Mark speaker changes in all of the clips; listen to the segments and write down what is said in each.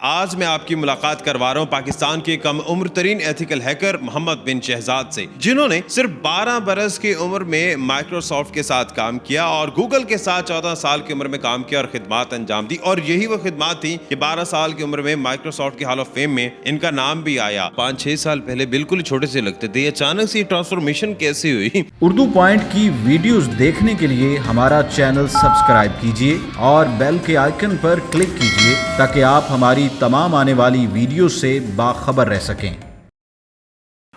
Speaker 1: آج میں آپ کی ملاقات کروا رہا ہوں پاکستان کے کم عمر ترین ایتھیکل ہیکر محمد بن شہزاد سے، جنہوں نے صرف 12 برس کی عمر میں مائکروسافٹ کے ساتھ کام کیا اور گوگل کے ساتھ 14 سال کی عمر میں کام کیا اور خدمات انجام دی، اور یہی وہ خدمات تھی کہ 12 سال کی عمر میں مائکروسافٹ کی ہال آف فیم میں ان کا نام بھی آیا۔ 5-6 سال پہلے بالکل چھوٹے سے لگتے تھے، اچانک سے ٹرانسفارمیشن کیسے ہوئی؟
Speaker 2: اردو پوائنٹ کی ویڈیوز دیکھنے کے لیے ہمارا چینل سبسکرائب کیجیے اور بیل کے آئیکن پر کلک کیجیے تاکہ آپ ہماری تمام آنے والی ویڈیو سے باخبر رہ سکیں۔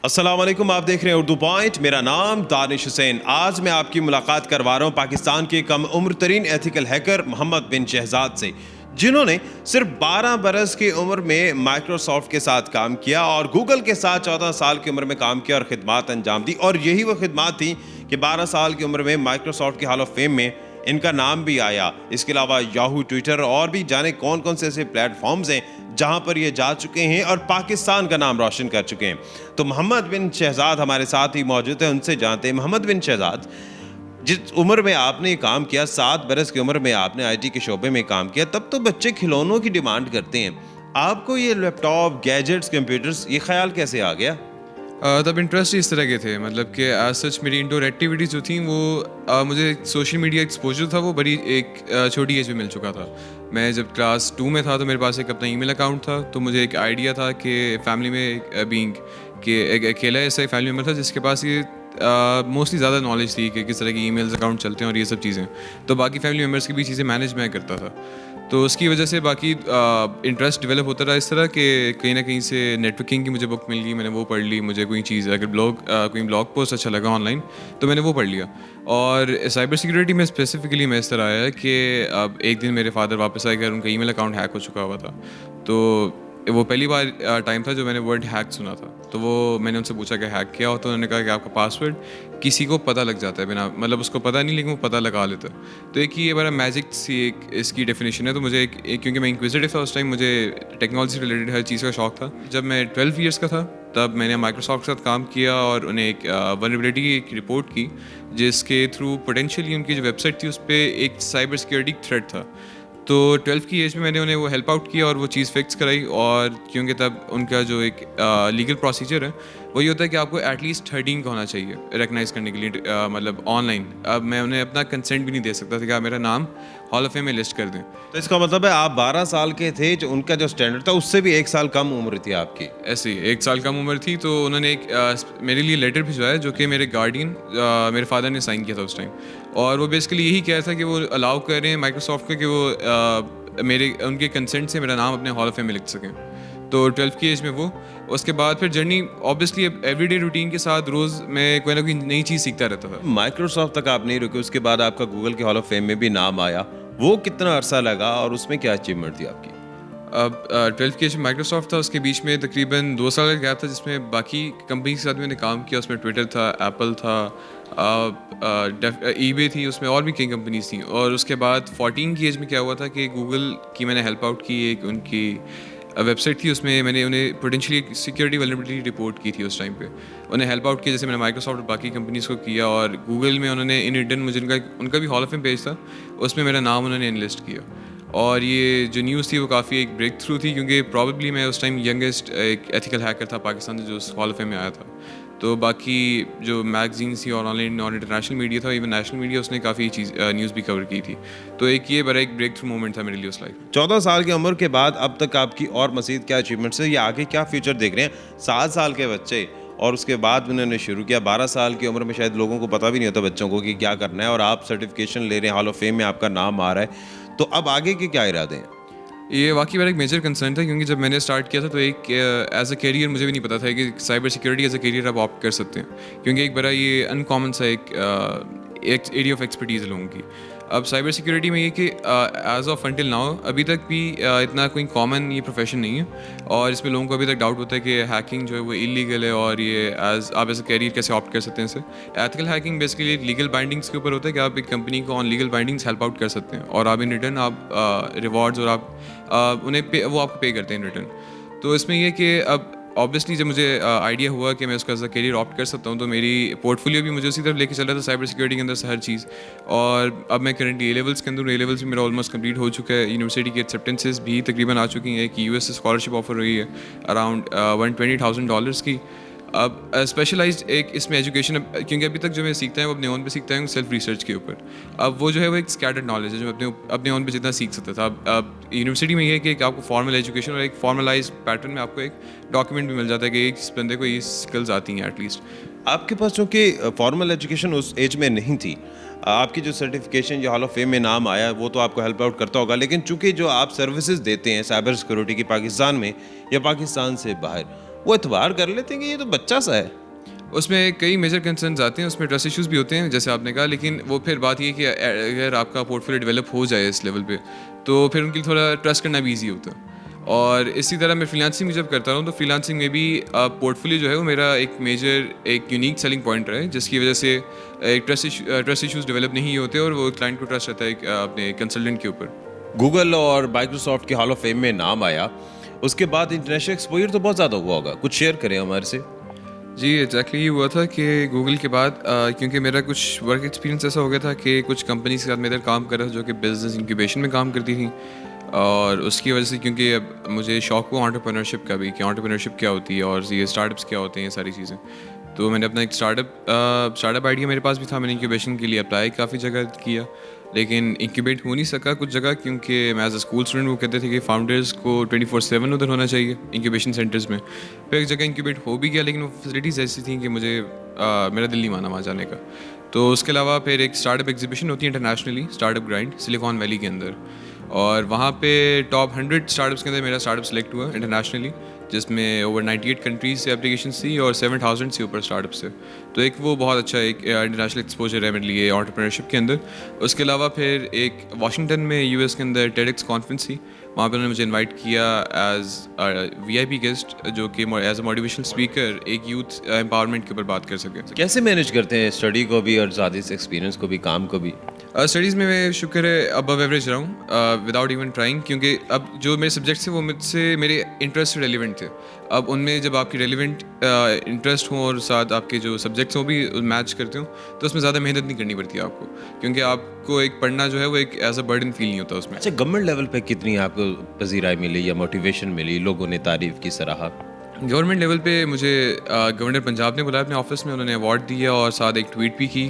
Speaker 1: السلام علیکم، آپ دیکھ رہے ہیں اردو پوائنٹ، میرا نام دانش حسین۔ آج میں آپ کی ملاقات کروا رہا ہوں پاکستان کے کم عمر ترین ایتھیکل ہیکر محمد بن شہزاد سے، جنہوں نے صرف 12 برس کی عمر میں مائکروسافٹ کے ساتھ کام کیا اور گوگل کے ساتھ 14 سال کی عمر میں کام کیا اور خدمات انجام دی، اور یہی وہ خدمات تھیں کہ 12 سال کی عمر میں مائکروسافٹ کی ہال آف فیم میں ان کا نام بھی آیا۔ اس کے علاوہ یاہو، ٹویٹر اور بھی جانے کون کون سے ایسے پلیٹ فارمز ہیں جہاں پر یہ جا چکے ہیں اور پاکستان کا نام روشن کر چکے ہیں۔ تو محمد بن شہزاد ہمارے ساتھ ہی موجود ہیں، ان سے جانتے ہیں۔ محمد بن شہزاد، جس عمر میں آپ نے کام کیا، 7 برس کی عمر میں آپ نے آئی ٹی کے شعبے میں کام کیا، تب تو بچے کھلونوں کی ڈیمانڈ کرتے ہیں۔ آپ کو یہ لیپ ٹاپ، گیجٹس، کمپیوٹرز، یہ خیال کیسے آ گیا؟
Speaker 3: تب انٹرسٹ اس طرح کے تھے، مطلب کہ ایز سچ میری انڈور ایکٹیویٹیز جو تھیں وہ مجھے سوشل میڈیا ایکسپوجر تھا، وہ بڑی ایک چھوٹی ایج میں مل چکا تھا۔ میں جب کلاس 2 میں تھا تو میرے پاس ایک اپنا ای میل اکاؤنٹ تھا، تو مجھے ایک آئیڈیا تھا کہ فیملی میں بینگ کہ ایک اکیلا ایسا ایک فیملی ممبر تھا جس کے پاس یہ موسٹلی زیادہ نالج تھی کہ کس طرح کی ای میلز اکاؤنٹ چلتے ہیں اور یہ سب چیزیں، تو باقی فیملی ممبرس کی بھی چیزیں مینیج میں کرتا تھا، تو اس کی وجہ سے باقی انٹرسٹ ڈیولپ ہوتا رہا اس طرح کہ کہیں نہ کہیں سے نیٹ ورکنگ کی مجھے بک مل گئی، میں نے وہ پڑھ لی، مجھے کوئی چیز اگر کوئی بلاگ پوسٹ اچھا لگا آن لائن تو میں نے وہ پڑھ لیا۔ اور سائبر سیکورٹی میں اسپیسیفکلی میں اس طرح آیا کہ اب ایک دن میرے فادر واپس آئے گھر، ان کا ای میل اکاؤنٹ ہیک ہو چکا ہوا تھا، تو وہ پہلی بار ٹائم تھا جو میں نے ورڈ ہیک سنا تھا، تو وہ میں نے ان سے پوچھا کہ ہیک کیا ہوتا ہے، انہوں نے کہا کہ آپ کا پاسورڈ کسی کو پتہ لگ جاتا ہے، بنا مطلب اس کو پتہ نہیں لیکن وہ پتہ لگا لیتا ہے، تو ایک یہ بڑا میجک سی ایک اس کی ڈیفینیشن ہے۔ تو مجھے کیونکہ میں انکویزیٹو تھا اس ٹائم، مجھے ٹیکنالوجی سے ریلیٹڈ ہر چیز کا شوق تھا۔ جب میں 12 ایئرس کا تھا تب میں نے مائکروسافٹ کے ساتھ کام کیا اور انہیں ایک ولنریبلٹی کی ایک رپورٹ کی جس کے تھرو پوٹینشیلی ان کی جو ویب سائٹ تھی اس پہ ایک سائبر سیکورٹی تھریٹ تھا، تو 12 کی ایج میں نے انہیں وہ ہیلپ آؤٹ کیا اور وہ چیز فکس کرائی۔ اور کیونکہ تب ان کا جو ایک لیگل پروسیجر ہے وہ یہ ہوتا ہے کہ آپ کو ایٹ لیسٹ 13 کا ہونا چاہیے ریکگنائز کرنے کے لیے، مطلب آن لائن۔ اب میں انہیں اپنا کنسنٹ بھی نہیں دے سکتا تھا کہ آپ میرا نام ہال آف فیم میں لسٹ کر دیں۔
Speaker 1: تو اس کا مطلب ہے آپ 12 سال کے تھے، جو ان کا جو اسٹینڈرڈ تھا اس سے بھی 1 سال کم عمر تھی آپ کی؟
Speaker 3: ایسے ہی 1 سال کم عمر تھی، تو انہوں نے ایک میرے لیے لیٹر بھجوایا جو کہ میرے گارڈین میرے فادر نے سائن کیا تھا اس ٹائم، اور وہ بیسیکلی یہی کہا تھا کہ وہ الاؤ کر رہے ہیں مائکروسافٹ کو کہ وہ ان کے کنسنٹ سے میرا نام اپنے ہال آف فیم میں لکھ سکیں۔ تو 12 کی ایج میں وہ، اس کے بعد پھر journey obviously every day routine کے ساتھ روز میں کوئی نہ کوئی نئی چیز سیکھتا رہتا تھا۔
Speaker 1: مائکروسافٹ تک آپ نہیں رکے، اس کے بعد آپ کا گوگل کے ہال آف فیم میں بھی نام آیا، وہ کتنا عرصہ لگا اور اس میں کیا اچیومنٹ تھی آپ کی؟
Speaker 3: اب 12 کی ایج میں مائکروسافٹ تھا، اس کے بیچ میں تقریباً 2 سال کا گیپ تھا جس میں باقی کمپنی کے ساتھ میں نے کام کیا، اس میں ٹویٹر تھا، ایپل تھا، ای بے تھی، اس میں اور بھی کئی کمپنیز تھیں۔ اور اس کے بعد 14 کی ایج میں کیا ہوا تھا کہ گوگل کی میں نے ہیلپ آؤٹ کی، ایک ان کی ویب سائٹ تھی، اس میں میں نے انہیں پوٹینشیلی سیکورٹی ولنریبلٹی رپورٹ کی تھی اس ٹائم پہ، انہیں ہیلپ آؤٹ کیا جیسے میں نے مائکروسافٹ اور باقی کمپنیز کو کیا۔ اور گوگل میں انہوں نے ان ریٹرن مجھے ان کا بھی ہال آف فیم پیج تھا، اس میں میرا نام انہوں نے انلسٹ کیا، اور یہ جو نیوز تھی وہ کافی ایک بریک تھرو تھی کیونکہ پرابیبلی میں اس ٹائم ینگسٹ ایک ایتھیکل ہیکر تھا پاکستان سے جو اس ہال آف فیم میں آیا تھا۔ تو باقی جو میگزینس تھی اور آن لائن اور انٹرنیشنل میڈیا تھا، ایون نیشنل میڈیا، اس نے کافی نیوز بھی کور کی تھی، تو ایک یہ بڑا ایک بریک تھرو مومنٹ تھا میرے لیے اس لائف میں۔
Speaker 1: 14 سال کی عمر کے بعد اب تک آپ کی اور مزید کیا اچیومنٹس ہیں، یا آگے کیا فیوچر دیکھ رہے ہیں؟ 7 سال کے بچے، اور اس کے بعد انہوں نے شروع کیا 12 سال کی عمر میں، شاید لوگوں کو پتہ بھی نہیں ہوتا بچوں کو کہ کیا کرنا ہے، اور آپ سرٹیفکیشن لے رہے ہیں، ہال آف فیم میں آپ کا نام آ رہا ہے، تو اب آگے کے کیا ارادے ہیں؟
Speaker 3: یہ واقعی میرا ایک میجر کنسرن تھا کیونکہ جب میں نے اسٹارٹ کیا تھا تو ایک ایز اے کیریئر مجھے بھی نہیں پتا تھا کہ cyber security as a career آپ آپٹ کر سکتے ہیں، کیونکہ ایک بڑا یہ ان کامن سا ایک ایریا آف ایکسپرٹیز ہے لوگوں کی۔ اب سائبر سیکورٹی میں یہ کہ ایز آف انٹل ناؤ ابھی تک بھی اتنا کوئی کامن یہ پروفیشن نہیں ہے، اور اس میں لوگوں کو ابھی تک ڈاؤٹ ہوتا ہے کہ ہیکنگ جو ہے وہ انلیگل ہے، اور یہ آپ ایز اے کیریئر کیسے آپٹ کر سکتے ہیں اسے۔ ایتھیکل ہیکنگ بیسیکلی ایک لیگل بائنڈنگس کے اوپر ہوتا ہے کہ آپ ایک کمپنی کو آن لیگل بائنڈنگس ہیلپ آؤٹ کر سکتے ہیں، اور آپ ان ریٹرن آپ ریوارڈز اور آپ انہیں وہ آپ کو پے کرتے ہیں ان ریٹرن۔ تو اس میں یہ کہ اب obviously جب مجھے آئیڈیا ہوا کہ میں اس کو ایز اے کیریئر آپٹ کر سکتا ہوں تو میری پورٹ فولیو بھی مجھے اسی طرف لے کے چل رہا تھا سائبر سیکورٹی کے اندر سے ہر چیز. اور اب میں کرنٹلی اے لیولس کے اندر, اے لیولس بھی میرا آلموسٹ کمپلیٹ ہو چکا ہے, یونیورسٹی کی ایکسیپٹنسز بھی تقریباً آ چکی ہیں. ایک یو ایس سے اسکالرشپ آفر ہوئی ہے اراؤنڈ $120,000 کی. اب اسپیشلائزڈ ایک اس میں ایجوکیشن, کیونکہ ابھی تک جو میں سیکھتا ہوں وہ اپنے اون پہ سیکھتا ہوں سیلف ریسرچ کے اوپر. اب وہ جو ہے وہ ایک اسکیٹرڈ نالج ہے جو میں اپنے اون پہ جتنا سیکھ سکتا تھا. اب یونیورسٹی میں یہ ہے کہ آپ کو فارمل ایجوکیشن اور ایک فارملائز پیٹرن میں آپ کو ایک ڈاکیومنٹ بھی مل جاتا ہے کہ اس بندے کو یہ اسکلز آتی ہیں ایٹ لیسٹ.
Speaker 1: آپ کے پاس چونکہ فارمل ایجوکیشن اس ایج میں نہیں تھی, آپ کی جو سرٹیفکیشن جو ہال آف فیم میں نام آیا وہ تو آپ کو ہیلپ آؤٹ کرتا ہوگا, لیکن چونکہ جو آپ سروسز دیتے ہیں سائبر سیکورٹی کی پاکستان میں یا پاکستان سے باہر, وہ اعتبار کر لیتے ہیں کہ یہ تو بچہ سا ہے.
Speaker 3: اس میں کئی میجر کنسرنز آتے ہیں, اس میں ٹرسٹ ایشوز بھی ہوتے ہیں جیسے آپ نے کہا, لیکن وہ پھر بات یہ کہ اگر آپ کا پورٹ فولیو ڈیولپ ہو جائے اس لیول پہ تو پھر ان کے لیے تھوڑا ٹرسٹ کرنا بھی ایزی ہوتا ہے. اور اسی طرح میں فری لانسنگ بھی جب کرتا ہوں تو فری لانسنگ میں بھی پورٹ فولیو جو ہے وہ میرا ایک میجر ایک یونیک سیلنگ پوائنٹ رہا ہے, جس کی وجہ سے ایک ٹرسٹ ایشوز ڈیولپ نہیں ہوتے اور وہ کلائنٹ کو ٹرسٹ رہتا ہے اپنے کنسلٹنٹ کے اوپر.
Speaker 1: گوگل اور مائیکروسافٹ کے ہال آف فیم میں نام آیا, اس کے بعد انٹرنیشنل ایکسپوجر تو بہت زیادہ ہوا ہوگا, کچھ شیئر کریں ہمارے سے.
Speaker 3: جی ایگزیکٹلی یہ ہوا تھا کہ گوگل کے بعد کیونکہ میرا کچھ ورک ایکسپیرینس ایسا ہو گیا تھا کہ کچھ کمپنیز کے ساتھ میں ادھر کام کر رہا تھا جو کہ بزنس انکیوبیشن میں کام کرتی تھیں, اور اس کی وجہ سے کیونکہ اب مجھے شوق ہوا انٹرپرینورشپ کا بھی کہ انٹرپرینورشپ کیا ہوتی ہے اور یہ اسٹارٹ اپس کیا ہوتے ہیں, یہ ساری چیزیں. تو میں نے اپنا ایک اسٹارٹ اپ آئیڈیا میرے پاس بھی تھا, میں نے انکیوبیشن کے لیے اپلائی کافی جگہ کیا لیکن انکیوبیٹ ہو نہیں سکا کچھ جگہ, کیونکہ میں ایز اے اسکول اسٹوڈنٹ وہ کہتے تھے کہ فاؤنڈرز کو 24/7 ادھر ہونا چاہیے انکیوبیشن سینٹرز میں. پھر ایک جگہ انکیوبیٹ ہو بھی گیا لیکن وہ فیسلٹیز ایسی تھیں کہ مجھے میرا دل نہیں مانا وہاں جانے کا. تو اس کے علاوہ پھر ایک اسٹارٹ اپ ایگزیبیشن ہوتی ہے internationally, start up grind silicon valley کے اندر, اور وہاں پہ ٹاپ 100 اسٹارٹ اپس کے اندر میرا اسٹارٹ اپ سلیکٹ ہوا انٹرنیشنلی, جس میں اوور 98 کنٹریز سے اپلیکیشنس تھی اور 7,000 سے اوپر اسٹارٹ اپس سے. تو ایک وہ بہت اچھا ایک انٹرنیشنل ایکسپوجر ہے میرے لیے انٹرپرینورشپ کے اندر. اس کے علاوہ پھر ایک واشنگٹن میں یو ایس کے اندر ٹیڈکس کانفرنس تھی, وہاں پہ انہوں نے مجھے انوائٹ کیا ایز VIP گیسٹ جو کہ ایز اے موٹیویشنل اسپیکر ایک یوتھ امپاورمنٹ کے اوپر بات کر سکے.
Speaker 1: کیسے مینیج کرتے ہیں اسٹڈی کو بھی اور ذاتی ایکسپیرینس کو بھی, کام کو بھی؟
Speaker 3: اسٹڈیز میں شکر ہے ابو ایوریج رہا ہوں وداؤٹ ایون ٹرائنگ, کیونکہ اب جو میرے سبجیکٹس تھے وہ مجھ سے میرے انٹرسٹ ریلیونٹ تھے. اب ان میں جب آپ کی ریلیونٹ انٹرسٹ ہوں اور ساتھ آپ کے جو سبجیکٹس ہوں بھی میچ کرتے ہوں تو اس میں زیادہ محنت نہیں کرنی پڑتی آپ کو, کیونکہ آپ کو ایک پڑھنا جو ہے وہ ایک ایز اے برڈن فیل نہیں ہوتا اس میں.
Speaker 1: اچھا, گورنمنٹ لیول پہ کتنی آپ کو پذیرائی ملی یا موٹیویشن ملی, لوگوں نے تعریف کی, سراہا؟
Speaker 3: گورنمنٹ لیول پہ مجھے گورنر پنجاب نے بلایا اپنے آفس میں, انہوں نے ایوارڈ دیا اور ساتھ ایک ٹویٹ بھی کی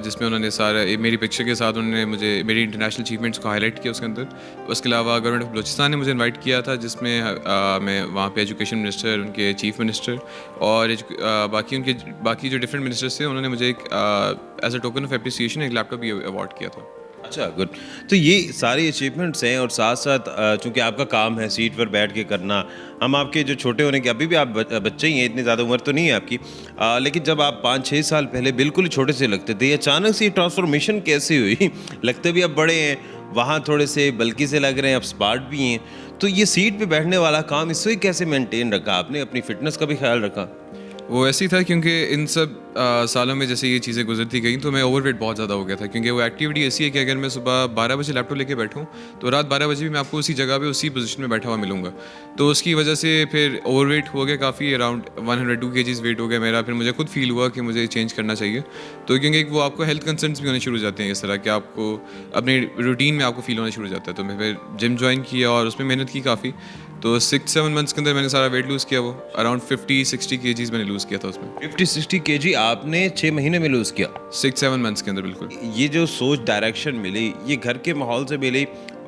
Speaker 3: جس میں انہوں نے سارا میری پکچر کے ساتھ انہوں نے مجھے میری انٹرنیشنل اچیومنٹس کو ہائی لائٹ کیا اس کے اندر. اس کے علاوہ گورنمنٹ آف بلوچستان نے مجھے انوائٹ کیا تھا جس میں میں وہاں پہ ایجوکیشن منسٹر, ان کے چیف منسٹر اور باقی جو ڈفرینٹ منسٹرس تھے, انہوں نے مجھے ایک as a token of appreciation ایک لیپ ٹاپ بھی ایوارڈ کیا تھا.
Speaker 1: اچھا, گڈ. تو یہ ساری اچیومنٹس ہیں اور ساتھ ساتھ چونکہ آپ کا کام ہے سیٹ پر بیٹھ کے کرنا, ہم آپ کے جو چھوٹے ہونے کے, ابھی بھی آپ بچے ہی ہیں, اتنی زیادہ عمر تو نہیں ہے آپ کی, لیکن جب آپ 5-6 سال پہلے بالکل چھوٹے سے لگتے تھے, اچانک سے یہ ٹرانسفارمیشن کیسے ہوئی؟ لگتے بھی اب بڑے ہیں, وہاں تھوڑے سے بلکی سے لگ رہے ہیں, اب اسمارٹ بھی ہیں, تو یہ سیٹ پہ بیٹھنے والا کام اس سے کیسے مینٹین رکھا آپ نے, اپنی فٹنس کا بھی خیال رکھا؟
Speaker 3: وہ ایسی تھا کیونکہ ان سب سالوں میں جیسے یہ چیزیں گزرتی گئیں تو میں اوور ویٹ بہت زیادہ ہو گیا تھا, کیونکہ وہ ایکٹیویٹی ایسی ہے کہ اگر میں صبح 12 بجے لیپ ٹاپ لے کے بیٹھوں تو رات 12 بجے بھی میں آپ کو اسی جگہ پہ اسی پوزیشن میں بیٹھا ہوا ملوں گا. تو اس کی وجہ سے پھر اوور ویٹ ہو گیا کافی, اراؤنڈ 102 kgs ویٹ ہو گیا میرا. پھر مجھے خود فیل ہوا کہ مجھے چینج کرنا چاہیے, تو کیونکہ وہ آپ کو ہیلتھ کنسرنس بھی ہونے شروع ہو جاتے ہیں اس طرح کہ آپ کو اپنے روٹین میں آپ کو فیل ہونا شروع ہو جاتا ہے. تو میں پھر جم جوائن کیا اور اس میں محنت کی کافی, تو 6-7 منتھس کے اندر میں نے سارا ویٹ لوز کیا, وہ اراؤنڈ 50-60 kgs میں نے لوز کیا تھا اس میں.
Speaker 1: 50-60 kg آپ نے 6 مہینے میں لوز کیا؟
Speaker 3: 6-7 منتھس کے اندر. بالکل.
Speaker 1: یہ جو سوچ ڈائریکشن ملی یہ گھر کے ماحول سے ملی,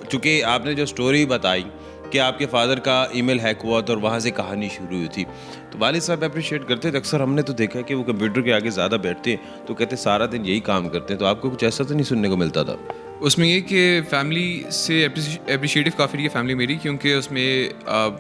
Speaker 1: چونکہ آپ نے جو سٹوری بتائی کہ آپ کے فادر کا ای میل ہیک ہوا تھا اور وہاں سے کہانی شروع ہوئی تھی, تو والد صاحب اپریشیٹ کرتے تھے. اکثر ہم نے تو دیکھا کہ وہ کمپیوٹر کے آگے زیادہ بیٹھتے ہیں تو کہتے سارا دن یہی کام کرتے ہیں, تو آپ کو کچھ ایسا تو نہیں سننے کو ملتا تھا؟
Speaker 3: اس میں یہ کہ فیملی سے اپریشیٹیو کافی رہی ہے فیملی میری, کیونکہ اس میں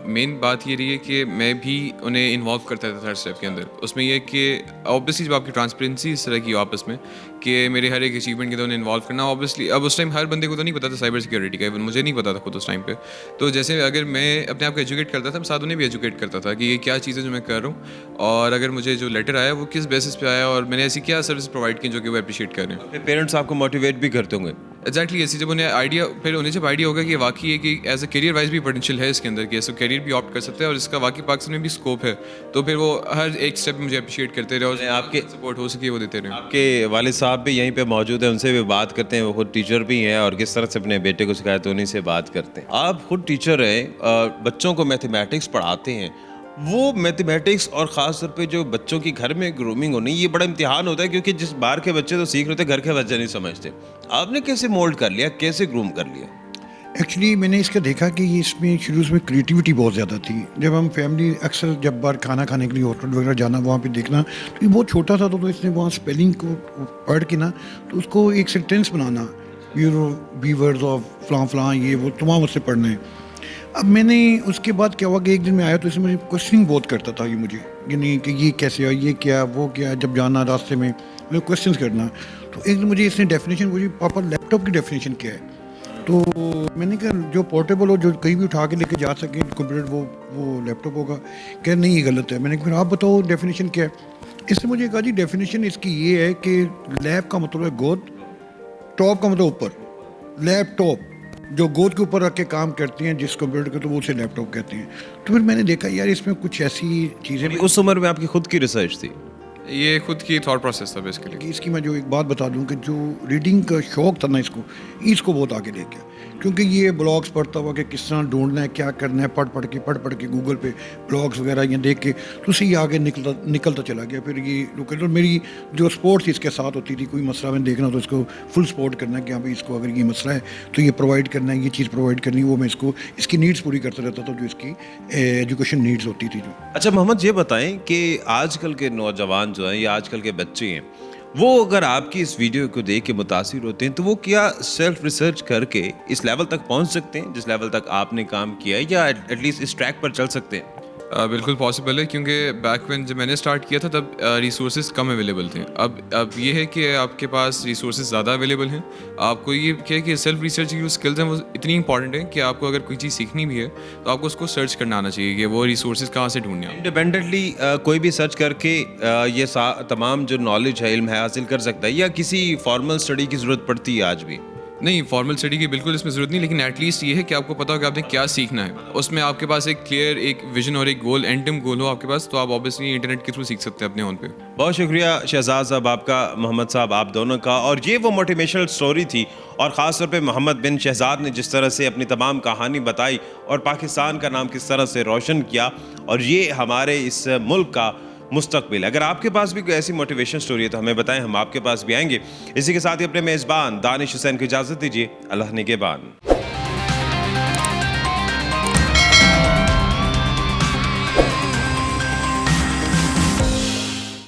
Speaker 3: مین بات یہ رہی ہے کہ میں بھی انہیں انوالو کرتا تھا ہر اسٹیپ کے اندر. اس میں یہ کہ اوبیسلی جب آپ کی ٹرانسپیرنسی اس طرح کی ہو آپس میں کہ میرے ہر ایک اچیومنٹ کے اندر انہیں انوالو کرنا, اوبیسلی اب اس ٹائم ہر بندے کو تو نہیں پتا تھا سائبر سیکورٹی کا, مجھے نہیں پتا تھا خود اس ٹائم پہ. تو جیسے اگر میں اپنے آپ کو ایجوکیٹ کرتا تھا, میں ساتھ انہیں بھی ایجوکیٹ کرتا تھا کہ یہ کیا چیز ہے جو میں کر رہا ہوں, اور اگر مجھے جو لیٹر آیا وہ کس بیسس پہ آیا اور میں نے ایسی کیا سروس پرووائڈ کی جو کہ وہ اپریشیٹ کر رہے ہیں.
Speaker 1: پیرنٹس آپ کو موٹیویٹ بھی کرتے ہوں گے؟
Speaker 3: ایگزیکٹلی ایسی جب انہیں آئیڈیا جب آئیڈیا ہوگا کہ واقعی ہے کہ ایز اے کیریئر وائز بھی پوٹینشیل ہے اس کے اندر کہ ایسا کیریئر بھی آپٹ کر سکتے ہیں اور اس کا واقعی پاکستان میں بھی اسکوپ ہے, تو پھر وہ ہر ایک اسٹیپ مجھے اپریشیٹ کرتے رہے اور آپ کے سپورٹ ہو سکے وہ دیتے رہے.
Speaker 1: آپ کے والد صاحب بھی یہیں پہ موجود ہیں, ان سے بھی بات کرتے ہیں, وہ خود ٹیچر بھی ہیں اور کس طرح سے اپنے بیٹے کو سکھایا تو انہیں سے بات کرتے ہیں. آپ خود ٹیچر ہیں, بچوں کو میتھمیٹکس پڑھاتے ہیں, وہ میتھمیٹکس اور خاص طور پہ جو بچوں کی گھر میں گرومنگ ہونی یہ بڑا امتحان ہوتا ہے کیونکہ جس بار کے بچے تو سیکھ رہے تھے گھر کے بچے نہیں سمجھتے. آپ نے کیسے مولڈ کر لیا, کیسے گروم کر لیا؟
Speaker 4: ایکچولی میں نے اس کا دیکھا کہ یہ اس میں شروع میں کریٹیوٹی بہت زیادہ تھی. جب ہم فیملی اکثر جب بار کھانا کھانے کے لیے ہوٹل وغیرہ جانا وہاں پہ دیکھنا تو یہ بہت چھوٹا تھا, تو اس نے وہاں اسپیلنگ کو پڑھ کے نا تو اس کو ایک سینٹینس بنانا, بیورز آف فلاں فلاں یہ وہ تمام اس سے پڑھنا ہے. اب میں نے اس کے بعد کیا ہوا کہ ایک دن میں آیا تو اس میں کوشچننگ بہت کرتا تھا یہ مجھے, یعنی کہ یہ کیسے ہے, یہ کیا وہ کیا, جب جانا راستے میں کوشچنس کرنا. تو ایک دن مجھے اس نے ڈیفینیشن مجھے پاپا لیپ ٹاپ کی ڈیفینیشن کیا ہے, تو میں نے کہا جو پورٹیبل ہو جو کہیں بھی اٹھا کے لے کے جا سکیں کمپیوٹر وہ لیپ ٹاپ ہوگا. کہ نہیں یہ غلط ہے. میں نے کہا پھر آپ بتاؤ ڈیفینیشن کیا ہے. اس نے مجھے کہا جی ڈیفینیشن اس کی یہ ہے کہ لیپ کا مطلب ہے گود, ٹاپ کا مطلب اوپر, لیپ ٹاپ جو گود کے اوپر رکھ کے کام کرتی ہیں جس کمپیوٹر کے تو وہ اسے لیپ ٹاپ کہتے ہیں. تو پھر میں نے دیکھا یار اس میں کچھ ایسی چیزیں
Speaker 1: اس عمر میں آپ کی خود کی ریسرچ تھی؟
Speaker 3: یہ خود کی تھاٹ پروسیس تھا بیسیکلی.
Speaker 4: کہ اس کی میں جو ایک بات بتا دوں کہ جو ریڈنگ کا شوق تھا نا اس کو بہت آگے لے گیا, کیونکہ یہ بلاگس پڑھتا ہوا کہ کس طرح ڈھونڈنا ہے کیا کرنا ہے, پڑھ کے گوگل پہ بلاگس وغیرہ یہ دیکھ کے تو اسے یہ آگے نکلتا چلا گیا. پھر یہ لوکل اور میری جو سپورٹ اس کے ساتھ ہوتی تھی, کوئی مسئلہ میں دیکھنا تو اس کو فل سپورٹ کرنا ہے کہ ہاں بھائی اس کو اگر یہ مسئلہ ہے تو یہ پرووائڈ کرنا ہے, یہ چیز پرووائڈ کرنی ہے, وہ میں اس کی نیڈس پوری کرتا رہتا تھا جو اس کی ایجوکیشن نیڈس ہوتی تھی. جو
Speaker 1: اچھا محمد یہ بتائیں کہ آج کل کے نوجوان جو ہیں یا آج کل کے بچے ہیں وہ اگر آپ کی اس ویڈیو کو دیکھ کے متاثر ہوتے ہیں تو وہ کیا سیلف ریسرچ کر کے اس لیول تک پہنچ سکتے ہیں جس لیول تک آپ نے کام کیا ہے, یا ایٹ لیسٹ اس ٹریک پر چل سکتے ہیں؟
Speaker 3: بالکل پاسبل ہے, کیونکہ بیک وین جب میں نے اسٹارٹ کیا تھا تب ریسورسز کم اویلیبل تھے. اب یہ ہے کہ آپ کے پاس ریسورسز زیادہ اویلیبل ہیں. آپ کو یہ کیا کہ سیلف ریسرچ کی جو اسکلز ہیں وہ اتنی امپورٹنٹ ہیں کہ آپ کو اگر کوئی چیز سیکھنی بھی ہے تو آپ کو اس کو سرچ کرنا آنا چاہیے کہ وہ ریسورسز کہاں سے ڈھونڈنے ہیں.
Speaker 1: انڈیپینڈنٹلی کوئی بھی سرچ کر کے یہ تمام جو نالج ہے, علم ہے, حاصل کر سکتا ہے, یا کسی فارمل اسٹڈی کی ضرورت پڑتی ہے آج بھی؟
Speaker 3: نہیں, فارمل اسٹڈی کی بالکل اس میں ضرورت نہیں, لیکن ایٹ لیسٹ یہ ہے کہ آپ کو پتا ہو کہ آپ نے کیا سیکھنا ہے. اس میں آپ کے پاس ایک کلیئر ایک ویژن اور ایک گول, اینڈ ٹائم گول ہو آپ کے پاس, تو آپ آبویسلی انٹرنیٹ کے تھرو سیکھ سکتے ہیں اپنے اون پہ.
Speaker 1: بہت شکریہ شہزاد صاحب آپ کا, محمد صاحب آپ دونوں کا. اور یہ وہ موٹیویشنل سٹوری تھی, اور خاص طور پہ محمد بن شہزاد نے جس طرح سے اپنی تمام کہانی بتائی اور پاکستان کا نام کس طرح سے روشن کیا, اور یہ ہمارے اس ملک کا مستقبل. اگر آپ کے پاس بھی کوئی ایسی موٹیویشن سٹوری ہے تو ہمیں بتائیں, ہم آپ کے پاس بھی آئیں گے. اسی کے ساتھ ہی اپنے میزبان دانش حسین کو اجازت دیجیے. اللہ نگہبان.